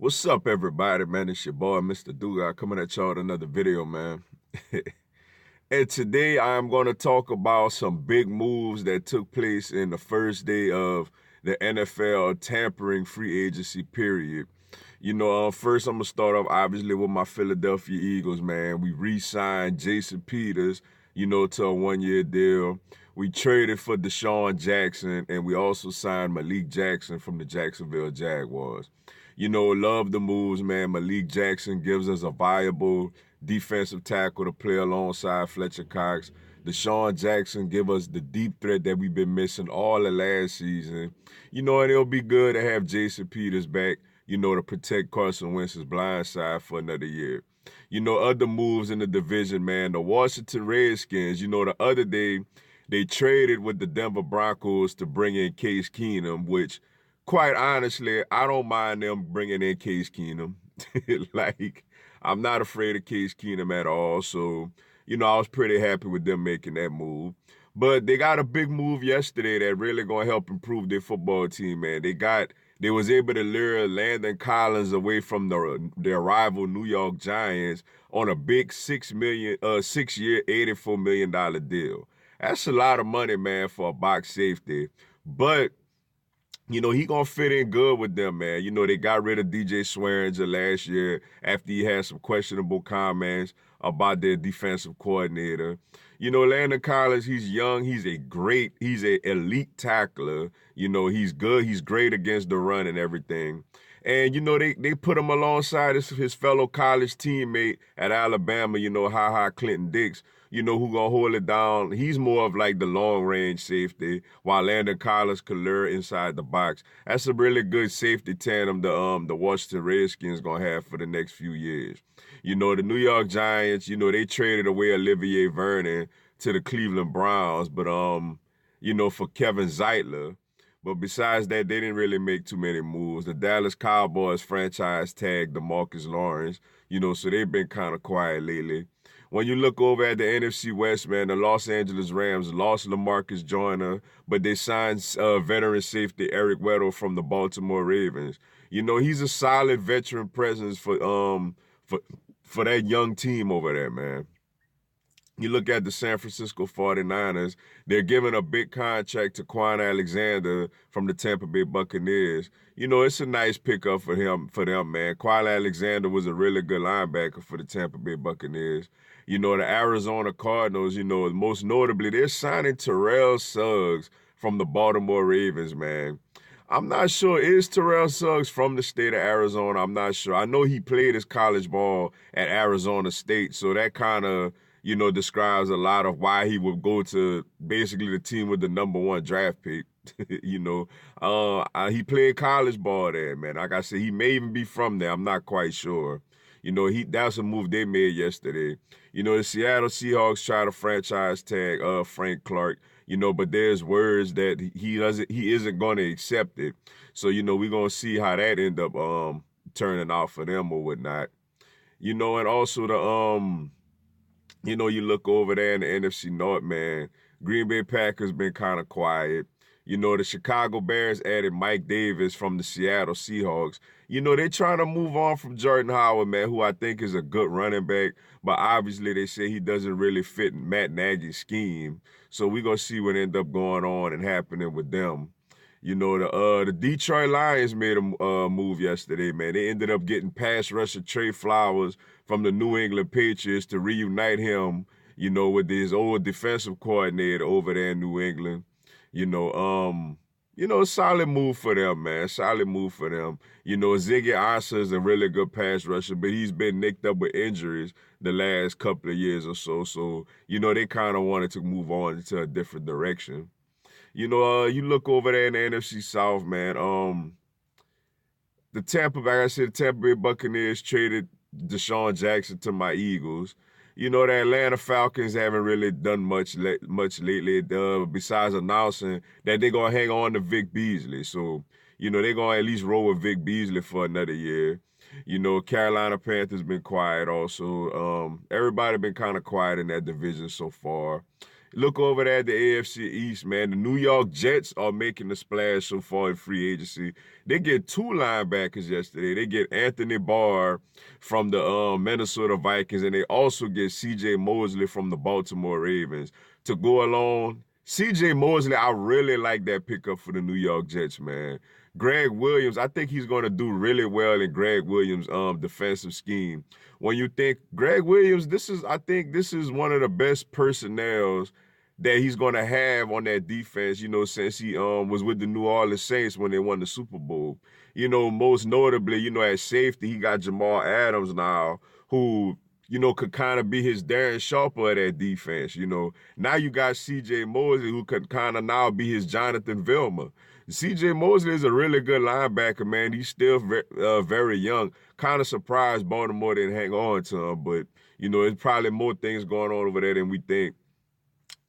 What's up, everybody, man? It's your boy, Mr. Duga, coming at y'all with another video, man. And today I'm going to talk about some big moves that took place in the first day of the NFL tampering free agency period. First I'm going to start off, obviously, with my Philadelphia Eagles, man. We re-signed Jason Peters, to a one-year deal. We traded for Deshaun Jackson, and we also signed Malik Jackson from the Jacksonville Jaguars. Love the moves, man. Malik Jackson gives us a viable defensive tackle to play alongside Fletcher Cox. Deshaun Jackson give us the deep threat that we've been missing all the last season. And it'll be good to have Jason Peters back, to protect Carson Wentz's blind side for another year. Other moves in the division, man. The Washington Redskins, the other day, they traded with the Denver Broncos to bring in Case Keenum, which, quite honestly, I don't mind them bringing in Case Keenum. Like, I'm not afraid of Case Keenum at all. So, I was pretty happy with them making that move. But they got a big move yesterday that really gonna help improve their football team, man. They was able to lure Landon Collins away from their rival New York Giants on a big 6-year, $84 million deal. That's a lot of money, man, for a box safety. But he gonna fit in good with them, man. They got rid of DJ Swearinger last year after he had some questionable comments about their defensive coordinator. Landon Collins, he's young, he's an elite tackler. He's good, he's great against the run and everything. And they put him alongside his fellow college teammate at Alabama, Clinton Dix, who gonna hold it down. He's more of like the long range safety, while Landon Collins could lure inside the box. That's a really good safety tandem the Washington Redskins gonna have for the next few years. The New York Giants, they traded away Olivier Vernon to the Cleveland Browns, but for Kevin Zeitler. But besides that, they didn't really make too many moves. The Dallas Cowboys franchise tagged DeMarcus Lawrence, so they've been kind of quiet lately. When you look over at the NFC West, man, the Los Angeles Rams lost LaMarcus Joyner, but they signed veteran safety Eric Weddle from the Baltimore Ravens. He's a solid veteran presence for that young team over there, man. You look at the San Francisco 49ers, they're giving a big contract to Quan Alexander from the Tampa Bay Buccaneers. It's a nice pickup for them, man. Quan Alexander was a really good linebacker for the Tampa Bay Buccaneers. The Arizona Cardinals, most notably, they're signing Terrell Suggs from the Baltimore Ravens, man. I'm not sure. Is Terrell Suggs from the state of Arizona? I'm not sure. I know he played his college ball at Arizona State, so that kind of describes a lot of why he would go to basically the team with the #1 draft pick. He played college ball there, man. Like I said, he may even be from there. I'm not quite sure. That's a move they made yesterday. The Seattle Seahawks try to franchise tag Frank Clark, but there's words that he isn't going to accept it. So, we're going to see how that end up turning out for them or whatnot. And also you look over there in the NFC North, man. Green Bay Packers been kind of quiet. The Chicago Bears added Mike Davis from the Seattle Seahawks. They're trying to move on from Jordan Howard, man, who I think is a good running back. But obviously they say he doesn't really fit Matt Nagy's scheme. So we're going to see what ends up going on and happening with them. The Detroit Lions made a move yesterday, man. They ended up getting pass rusher Trey Flowers from the New England Patriots to reunite him, with his old defensive coordinator over there in New England. A solid move for them, man. Solid move for them. Ziggy Ansah is a really good pass rusher, but he's been nicked up with injuries the last couple of years or so. So, they kind of wanted to move on into a different direction. You look over there in the NFC South, man. Like I said, the Tampa Bay Buccaneers traded Deshaun Jackson to my Eagles. The Atlanta Falcons haven't really done much lately, besides announcing that they're going to hang on to Vic Beasley. So, they're going to at least roll with Vic Beasley for another year. Carolina Panthers been quiet also. Everybody been kind of quiet in that division so far. Look over there at the AFC East, man. The New York Jets are making the splash so far in free agency. They get 2 linebackers yesterday. They get Anthony Barr from the Minnesota Vikings, and they also get C.J. Mosley from the Baltimore Ravens to go along. C.J. Mosley, I really like that pickup for the New York Jets, man. Greg Williams, I think he's going to do really well in Greg Williams' defensive scheme. When you think Greg Williams, I think this is one of the best personnels that he's going to have on that defense, since he was with the New Orleans Saints when they won the Super Bowl. Most notably, at safety, he got Jamal Adams now, who, could kind of be his Darren Sharper of that defense, Now you got C.J. Mosley, who could kind of now be his Jonathan Vilma. C.J. Mosley is a really good linebacker, man. He's still very young. Kind of surprised Baltimore didn't hang on to him, but, there's probably more things going on over there than we think.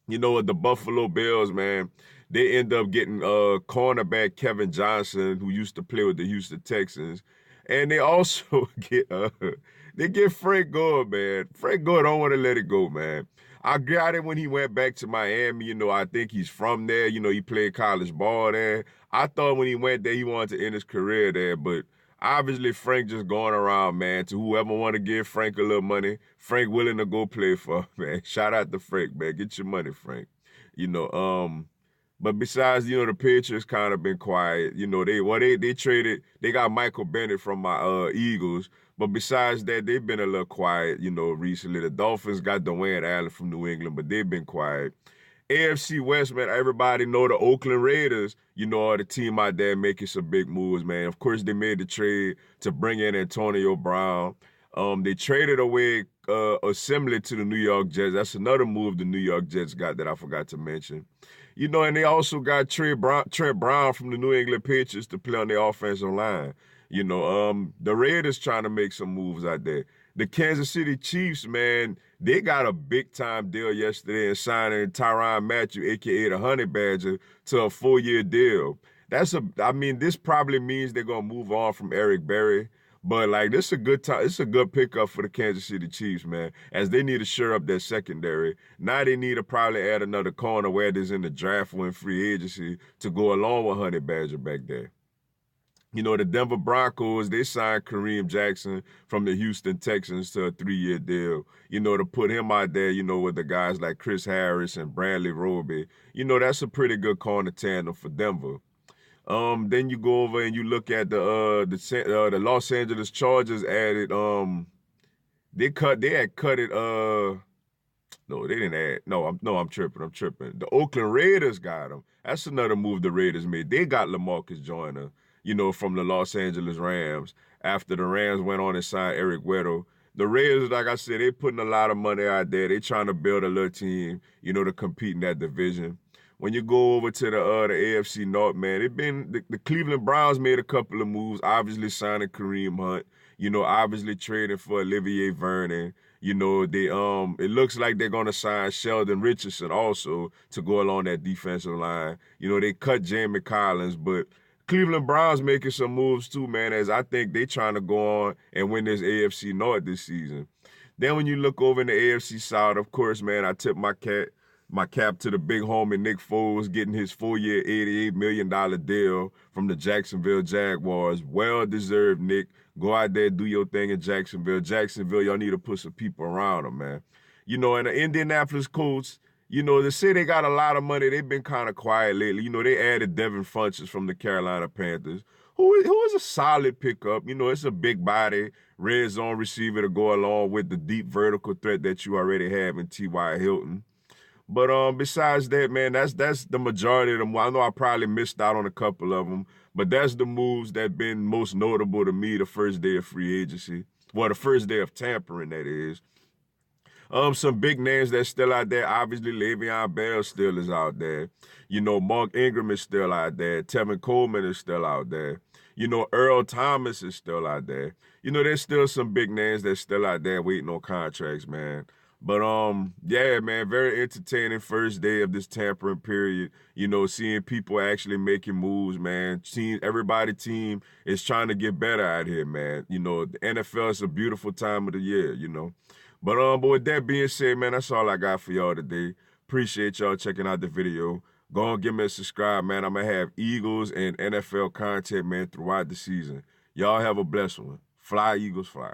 With the Buffalo Bills, man, they end up getting cornerback Kevin Johnson, who used to play with the Houston Texans. And they also get Frank Gore, man. Frank Gore don't want to let it go, man. I got it when he went back to Miami. I think he's from there. He played college ball there. I thought when he went there, he wanted to end his career there. But obviously, Frank just going around, man, to whoever want to give Frank a little money. Frank willing to go play for, man. Shout out to Frank, man. Get your money, Frank. But besides, the Patriots kind of been quiet. They traded, they got Michael Bennett from my Eagles. But besides that, they've been a little quiet, recently. The Dolphins got Dwayne Allen from New England, but they've been quiet. AFC West, man, everybody know the Oakland Raiders, are the team out there making some big moves, man. Of course, they made the trade to bring in Antonio Brown. They traded away similar to the New York Jets. That's another move the New York Jets got that I forgot to mention. And they also got Trent Brown from the New England Patriots to play on their offensive line. The Raiders trying to make some moves out there. The Kansas City Chiefs, man, they got a big-time deal yesterday in signing Tyrann Mathieu, a.k.a. the Honey Badger, to a 4-year deal. This probably means they're going to move on from Eric Berry. But, this is a good time. It's a good pickup for the Kansas City Chiefs, man, as they need to shore up their secondary. Now they need to probably add another corner, whether it's in the draft or in free agency, to go along with Honey Badger back there. The Denver Broncos, they signed Kareem Jackson from the Houston Texans to a 3-year deal, to put him out there, with the guys like Chris Harris and Bradley Roby. That's a pretty good corner tandem for Denver. Then you go over and you look at the Los Angeles Chargers added, they had cut it, no, they didn't add, I'm tripping. The Oakland Raiders got him. That's another move the Raiders made. They got LaMarcus Joyner, from the Los Angeles Rams after the Rams went on and signed Eric Weddle. The Raiders, like I said, they putting a lot of money out there. They trying to build a little team, to compete in that division. When you go over to the AFC North, man, the Cleveland Browns made a couple of moves, obviously signing Kareem Hunt, obviously trading for Olivier Vernon. It looks like they're gonna sign Sheldon Richardson also to go along that defensive line. They cut Jamie Collins, but Cleveland Browns making some moves too, man, as I think they trying to go on and win this AFC North this season. Then when you look over in the AFC South, of course, man, I tip my cap to the big homie Nick Foles getting his 4-year, $88 million deal from the Jacksonville Jaguars. Well-deserved, Nick. Go out there, do your thing in Jacksonville. Jacksonville, y'all need to put some people around them, man. And the Indianapolis Colts, they say they got a lot of money. They've been kind of quiet lately. They added Devin Funchess from the Carolina Panthers, who is a solid pickup. It's a big body, red zone receiver to go along with the deep vertical threat that you already have in T.Y. Hilton. But besides that, man, that's the majority of them. I know I probably missed out on a couple of them, but that's the moves that been most notable to me the first day of free agency. Well, the first day of tampering, that is. Some big names that's still out there. Obviously, Le'Veon Bell still is out there. Mark Ingram is still out there. Tevin Coleman is still out there. Earl Thomas is still out there. There's still some big names that's still out there waiting on contracts, man. But yeah, man, very entertaining first day of this tampering period. Seeing people actually making moves, man. Everybody team is trying to get better out here, man. The NFL is a beautiful time of the year, But with that being said, man, that's all I got for y'all today. Appreciate y'all checking out the video. Go and give me a subscribe, man. I'm going to have Eagles and NFL content, man, throughout the season. Y'all have a blessed one. Fly, Eagles, fly.